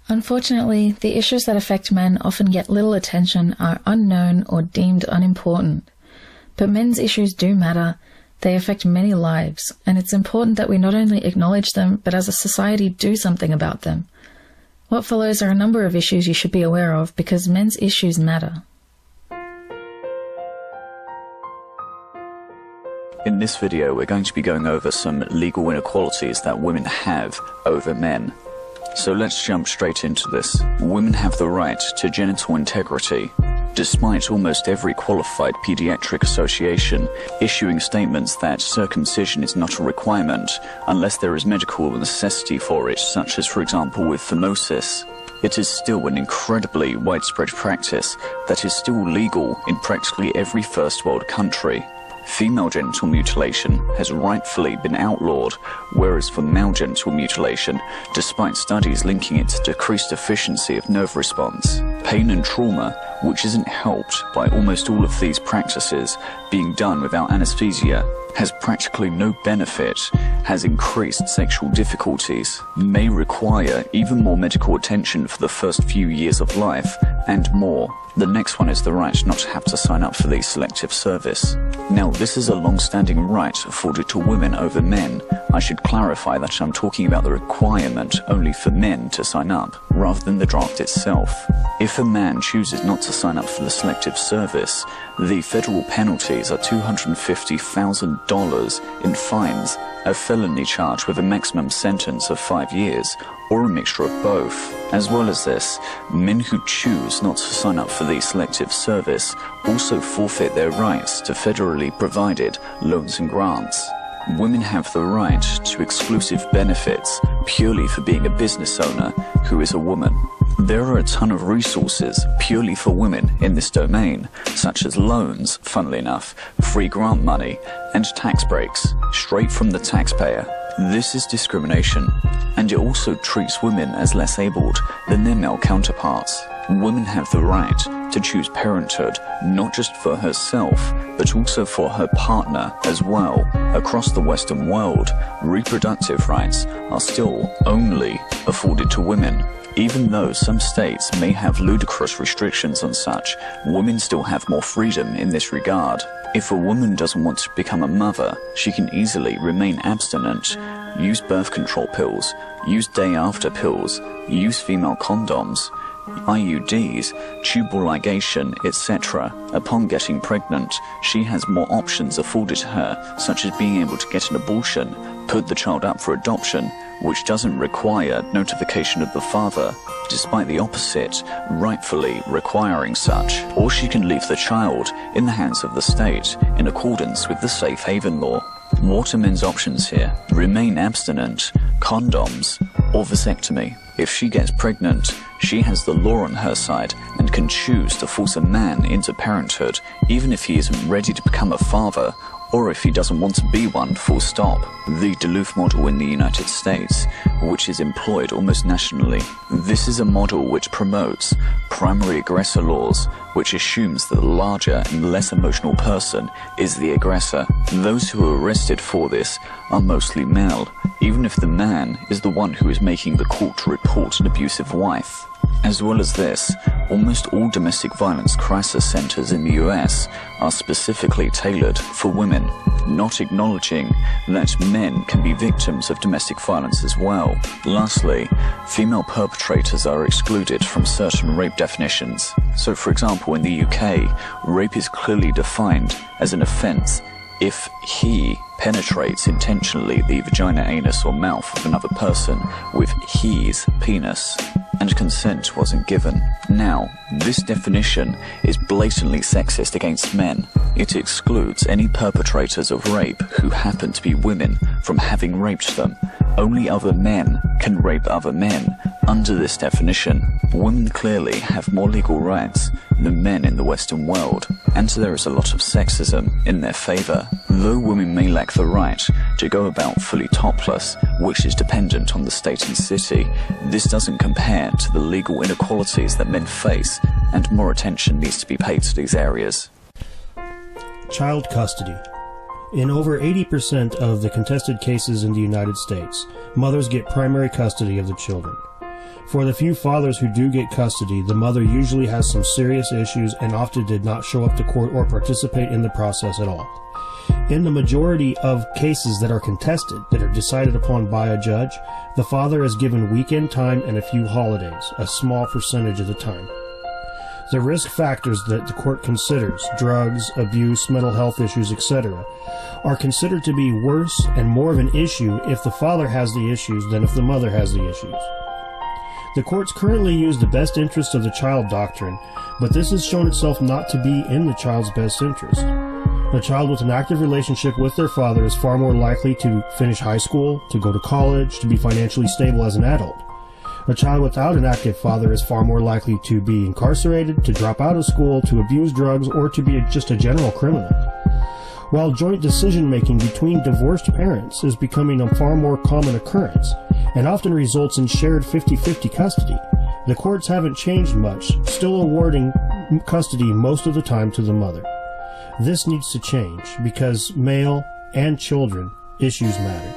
Unfortunately, the issues that affect men often get little attention, are unknown or deemed unimportant. But men's issues do matter. They affect many lives, and it's important that we not only acknowledge them, but as a society do something about them. What follows are a number of issues you should be aware of because men's issues matter. In this video, we're going to be going over some legal inequalities that women have over men. So let's jump straight into this. Women have the right to genital integrity, despite almost every qualified pediatric association issuing statements that circumcision is not a requirement unless there is medical necessity for it, such as, for example, with phimosis. It is still an incredibly widespread practice that is still legal in practically every first world country. Female genital mutilation has rightfully been outlawed, whereas for male genital mutilation, despite studies linking it to decreased efficiency of nerve response, pain and trauma, which isn't helped by almost all of these practices being done without anesthesia, has practically no benefit, has increased sexual difficulties, may require even more medical attention for the first few years of life, and more. The next one is the right not to have to sign up for the Selective Service. Now, this is a long-standing right afforded to women over men. I should clarify that I'm talking about the requirement only for men to sign up, rather than the draft itself. If a man chooses not to sign up for the Selective Service, the federal penalties are $250,000 in fines, a felony charge with a maximum sentence of 5 years, or a mixture of both. As well as this, men who choose not to sign up for the Selective Service also forfeit their rights to federally provided loans and grants. Women have the right to exclusive benefits purely for being a business owner who is a woman. There are a ton of resources purely for women in this domain, such as loans, funnily enough, free grant money, and tax breaks, straight from the taxpayer. This is discrimination, and it also treats women as less abled than their male counterparts. Women have the right to choose parenthood, not just for herself, but also for her partner as well. Across the Western world, reproductive rights are still only afforded to women. Even though some states may have ludicrous restrictions on such, women still have more freedom in this regard. If a woman doesn't want to become a mother, she can easily remain abstinent, use birth control pills, use day-after pills, use female condoms, IUDs, tubal ligation, etc. Upon getting pregnant, she has more options afforded to her, such as being able to get an abortion, put the child up for adoption, which doesn't require notification of the father, despite the opposite rightfully requiring such. Or she can leave the child in the hands of the state in accordance with the safe haven law. What are men's options here? Remain abstinent, condoms, or vasectomy. If she gets pregnant, she has the law on her side and can choose to force a man into parenthood, even if he isn't ready to become a father, or if he doesn't want to be one, full stop. The Duluth model in the United States, which is employed almost nationally. This is a model which promotes primary aggressor laws, which assumes that the larger and less emotional person is the aggressor. Those who are arrested for this are mostly male, even if the man is the one who is making the call to report an abusive wife. As well as this, almost all domestic violence crisis centers in the US are specifically tailored for women, not acknowledging that men can be victims of domestic violence as well. Lastly, female perpetrators are excluded from certain rape definitions. So, for example, in the UK, rape is clearly defined as an offense if he penetrates intentionally the vagina, anus, or mouth of another person with his penis, and consent wasn't given. Now, this definition is blatantly sexist against men. It excludes any perpetrators of rape who happen to be women from having raped them. Only other men can rape other men. Under this definition, women clearly have more legal rights than men in the Western world, and there is a lot of sexism in their favor. Though women may lack the right to go about fully topless, which is dependent on the state and city, this doesn't compare to the legal inequalities that men face, and more attention needs to be paid to these areas. Child custody. In over 80% of the contested cases in the United States, mothers get primary custody of the children. For the few fathers who do get custody, the mother usually has some serious issues and often did not show up to court or participate in the process at all. In the majority of cases that are contested, that are decided upon by a judge, the father is given weekend time and a few holidays, a small percentage of the time. The risk factors that the court considers, drugs, abuse, mental health issues, etc., are considered to be worse and more of an issue if the father has the issues than if the mother has the issues. The courts currently use the best interest of the child doctrine, but this has shown itself not to be in the child's best interest. A child with an active relationship with their father is far more likely to finish high school, to go to college, to be financially stable as an adult. A child without an active father is far more likely to be incarcerated, to drop out of school, to abuse drugs, or to be just a general criminal. While joint decision-making between divorced parents is becoming a far more common occurrence, and often results in shared 50-50 custody, the courts haven't changed much, still awarding custody most of the time to the mother. This needs to change because male and children issues matter.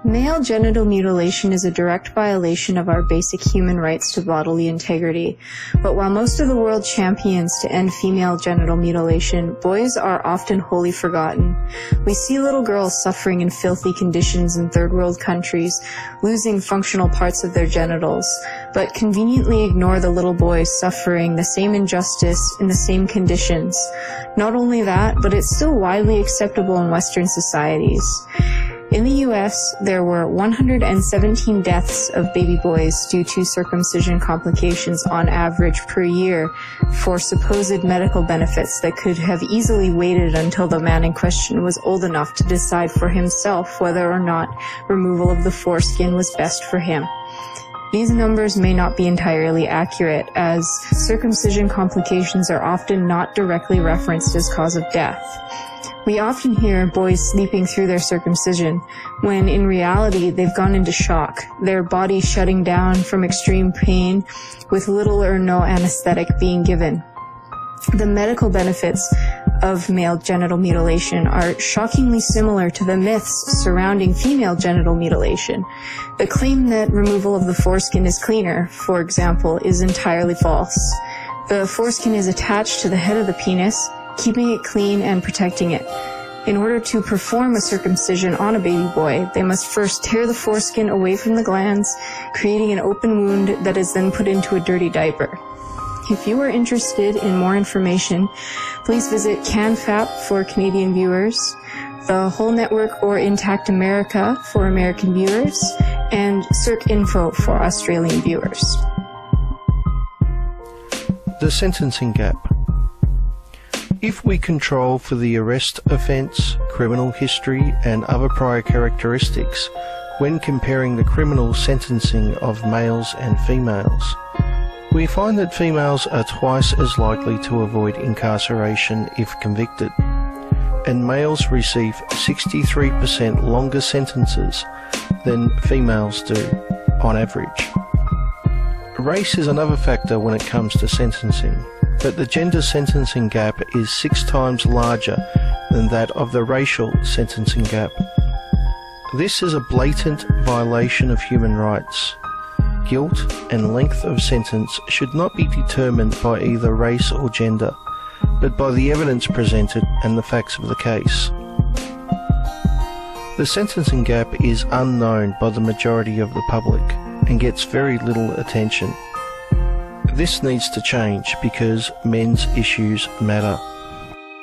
Male genital mutilation is a direct violation of our basic human rights to bodily integrity. But while most of the world champions to end female genital mutilation, boys are often wholly forgotten. We see little girls suffering in filthy conditions in third world countries, losing functional parts of their genitals, but conveniently ignore the little boys suffering the same injustice in the same conditions. Not only that, but it's still widely acceptable in Western societies. In the U.S., there were 117 deaths of baby boys due to circumcision complications on average per year for supposed medical benefits that could have easily waited until the man in question was old enough to decide for himself whether or not removal of the foreskin was best for him. These numbers may not be entirely accurate, as circumcision complications are often not directly referenced as cause of death. We often hear boys sleeping through their circumcision, when in reality they've gone into shock, their body shutting down from extreme pain with little or no anesthetic being given. The medical benefits of male genital mutilation are shockingly similar to the myths surrounding female genital mutilation. The claim that removal of the foreskin is cleaner, for example, is entirely false. The foreskin is attached to the head of the penis, keeping it clean and protecting it. In order to perform a circumcision on a baby boy, they must first tear the foreskin away from the glands, creating an open wound that is then put into a dirty diaper. If you are interested in more information, please visit CanFap for Canadian viewers, the Whole Network or Intact America for American viewers, and CircInfo for Australian viewers. The sentencing gap. If we control for the arrest offence, criminal history and other prior characteristics when comparing the criminal sentencing of males and females, we find that females are twice as likely to avoid incarceration if convicted, and males receive 63% longer sentences than females do on average. Race is another factor when it comes to sentencing, but the gender sentencing gap is 6 times larger than that of the racial sentencing gap. This is a blatant violation of human rights. Guilt and length of sentence should not be determined by either race or gender, but by the evidence presented and the facts of the case. The sentencing gap is unknown by the majority of the public and gets very little attention. This needs to change because men's issues matter.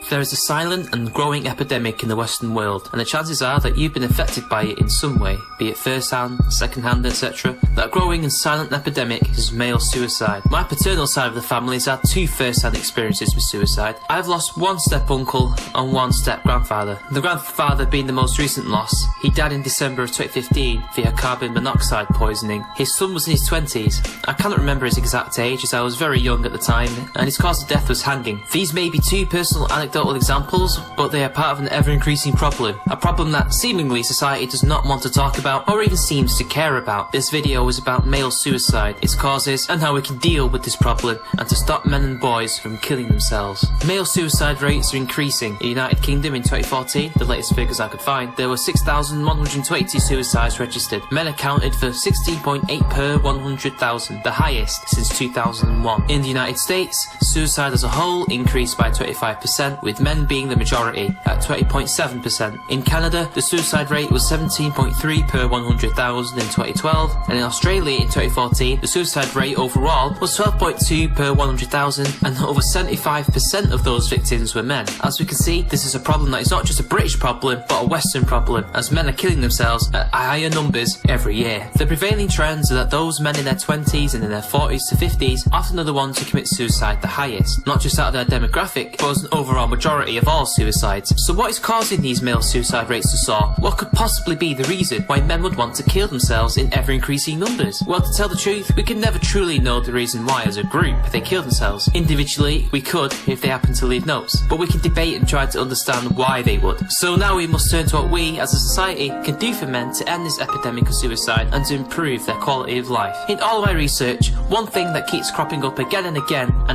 There is a silent and growing epidemic in the Western world, and the chances are that you've been affected by it in some way, be it first-hand, second-hand, etc. That growing and silent epidemic is male suicide. My paternal side of the family has had 2 first-hand experiences with suicide. I've lost 1 step-uncle and 1 step-grandfather. The grandfather being the most recent loss. He died in December of 2015 via carbon monoxide poisoning. His son was in his 20s. I cannot remember his exact age as I was very young at the time, and his cause of death was hanging. These may be 2 personal anecdotes anecdotal examples, but they are part of an ever-increasing problem. A problem that seemingly society does not want to talk about or even seems to care about. This video is about male suicide, its causes, and how we can deal with this problem and to stop men and boys from killing themselves. Male suicide rates are increasing. In the United Kingdom in 2014, the latest figures I could find, there were 6,120 suicides registered. Men accounted for 16.8 per 100,000, the highest since 2001. In the United States, suicide as a whole increased by 25%, with men being the majority at 20.7%. In Canada, the suicide rate was 17.3 per 100,000 in 2012, and in Australia in 2014, the suicide rate overall was 12.2 per 100,000, and over 75% of those victims were men. As we can see, this is a problem that is not just a British problem, but a Western problem, as men are killing themselves at higher numbers every year. The prevailing trends are that those men in their 20s and in their 40s to 50s often are the ones who commit suicide the highest, not just out of their demographic, but as an overall majority of all suicides. So what is causing these male suicide rates to soar? What could possibly be the reason why men would want to kill themselves in ever-increasing numbers? Well, to tell the truth, we can never truly know the reason why as a group they kill themselves. Individually, we could if they happen to leave notes, but we can debate and try to understand why they would. So now we must turn to what we, as a society, can do for men to end this epidemic of suicide and to improve their quality of life. In all of my research, one thing that keeps cropping up again and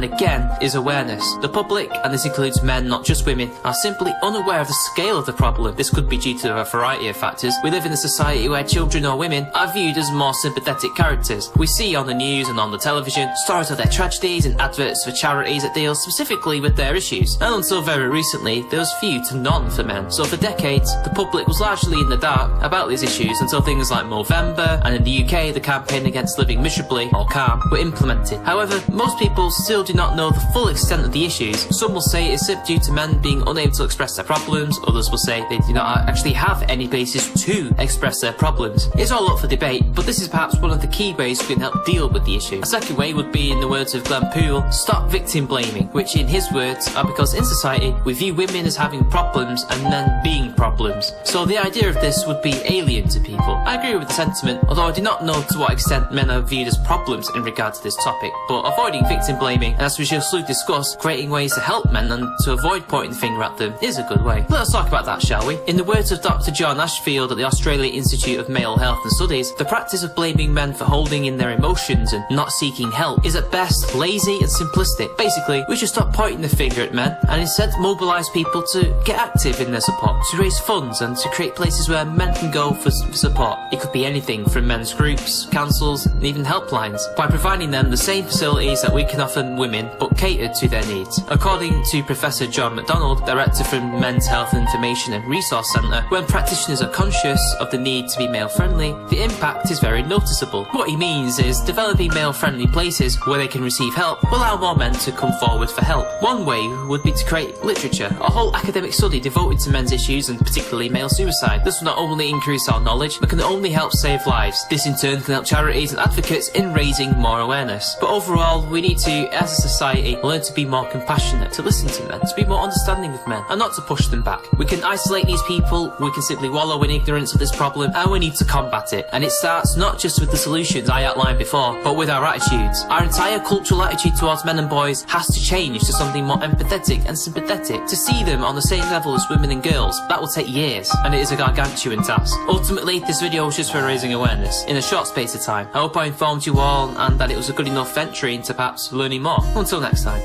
again is awareness. The public, and this includes men, not just women, are simply unaware of the scale of the problem. This could be due to a variety of factors. We live in a society where children or women are viewed as more sympathetic characters. We see on the news and on the television stories of their tragedies and adverts for charities that deal specifically with their issues. And until very recently, there was few to none for men. So for decades, the public was largely in the dark about these issues until things like Movember, and in the UK, the campaign against living miserably, or CALM, were implemented. However, most people still do not know the full extent of the issues. Some will say it's due to men being unable to express their problems, others will say they do not actually have any basis to express their problems. It's all up for debate, but this is perhaps one of the key ways we can help deal with the issue. A second way would be, in the words of Glenn Poole, stop victim blaming, which in his words are because in society we view women as having problems and men being problems. So the idea of this would be alien to people. I agree with the sentiment, although I do not know to what extent men are viewed as problems in regard to this topic, but avoiding victim blaming, and as we shall soon discuss, creating ways to help men and to avoid pointing the finger at them is a good way. Let us talk about that, shall we? In the words of Dr. John Ashfield at the Australian Institute of Male Health and Studies, the practice of blaming men for holding in their emotions and not seeking help is at best lazy and simplistic. Basically, we should stop pointing the finger at men and instead mobilise people to get active in their support, to raise funds and to create places where men can go for support. It could be anything from men's groups, councils, and even helplines, by providing them the same facilities that we can offer women, but catered to their needs. According to Professor John MacDonald, Director from Men's Health Information and Resource Centre, when practitioners are conscious of the need to be male-friendly, the impact is very noticeable. What he means is developing male-friendly places where they can receive help will allow more men to come forward for help. One way would be to create literature, a whole academic study devoted to men's issues and particularly male suicide. This will not only increase our knowledge, but can only help save lives. This in turn can help charities and advocates in raising more awareness. But overall, we need to, as a society, learn to be more compassionate, to listen to men, to be more understanding of men, and not to push them back. We can isolate these people, we can simply wallow in ignorance of this problem, and we need to combat it. And it starts not just with the solutions I outlined before, but with our attitudes. Our entire cultural attitude towards men and boys has to change to something more empathetic and sympathetic, to see them on the same level as women and girls. That will take years, and it is a gargantuan task. Ultimately, this video was just for raising awareness in a short space of time. I hope I informed you all, and that it was a good enough entry into perhaps learning more. Until next time.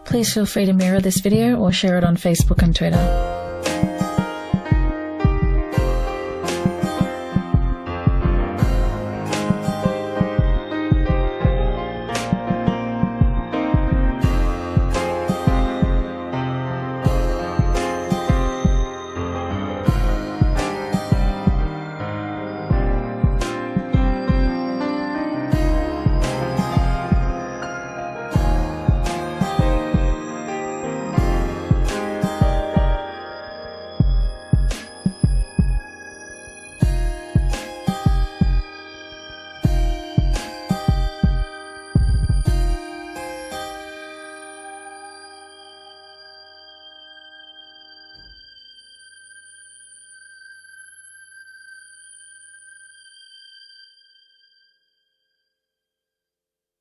Please feel free to mirror this video or share it on Facebook and Twitter.